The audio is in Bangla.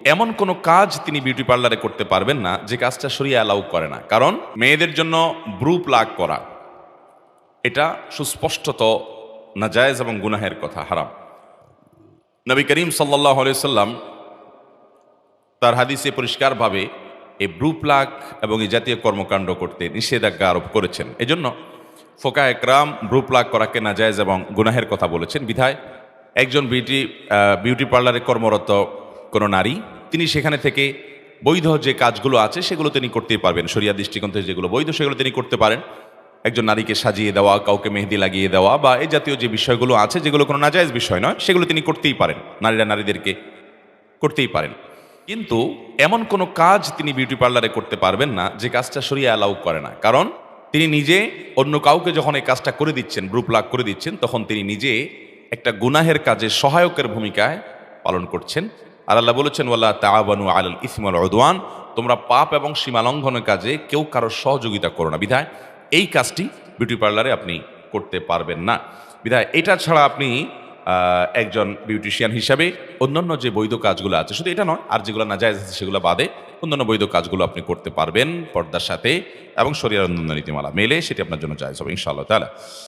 এমন কোনো কাজ তিনি বিউটি পার্লারে করতে পারবেন না যে কাজটা শরিয়া অ্যালাউ করে না। কারণ মেয়েদের জন্য ব্রু প্লাগ করা এটা সুস্পষ্টত নাজায়েজ এবং গুনাহের কথা, হারাম। নবী করিম সাল্লাল্লাহু আলাইহি সাল্লাম তার হাদিসে পরিষ্কারভাবে এই ব্রু প্লাগ এবং এই জাতীয় কর্মকাণ্ড করতে নিষেধাজ্ঞা আরোপ করেছেন। এজন্য ফোকা একরাম ব্রু প্লাগ করাকে নাজায়েজ এবং গুনাহের কথা বলেছেন। বিধায় একজন বিউটি পার্লারে কর্মরত কোনো নারী তিনি সেখানে থেকে বৈধ যে কাজগুলো আছে সেগুলো তিনি করতেই পারবেন। শরিয়া দৃষ্টিকোণ থেকে যেগুলো বৈধ সেগুলো তিনি করতে পারেন। একজন নারীকে সাজিয়ে দেওয়া, কাউকে মেহেদি লাগিয়ে দেওয়া বা এই জাতীয় যে বিষয়গুলো আছে যেগুলো কোনো নাজায়েজ বিষয় নয় সেগুলো তিনি করতেই পারেন, নারীরা নারীদেরকে করতেই পারেন। কিন্তু এমন কোনো কাজ তিনি বিউটি পার্লারে করতে পারবেন না যে কাজটা শরিয়া অ্যালাউ করে না। কারণ তিনি নিজে অন্য কাউকে যখন এই কাজটা করে দিচ্ছেন, ব্রু প্লাগ করে দিচ্ছেন, তখন তিনি নিজে একটা গুনাহের কাজে সহায়কের ভূমিকায় পালন করছেন। আর আল্লাহ বলেছেন, ওয়ালা তাআবানু আলাল ইসমি ওয়াল উদওয়ান, তোমরা পাপ এবং সীমালঙ্ঘনের কাজে কেউ কারোর সহযোগিতা করো না। বিধায় এই কাজটি বিউটি পার্লারে আপনি করতে পারবেন না। বিধায় এটা ছাড়া আপনি একজন বিউটিশিয়ান হিসাবে অন্যান্য যে বৈধ কাজগুলো আছে, শুধু এটা নয়, আর যেগুলো নাজায়েজ আছে সেগুলো বাদে অন্যান্য বৈধ কাজগুলো আপনি করতে পারবেন পর্দার সাথে এবং শরীয়তের অন্যান্য নীতিমালা মেলে, সেটি আপনার জন্য জায়েজ হবে ইনশাআল্লাহ তাআলা।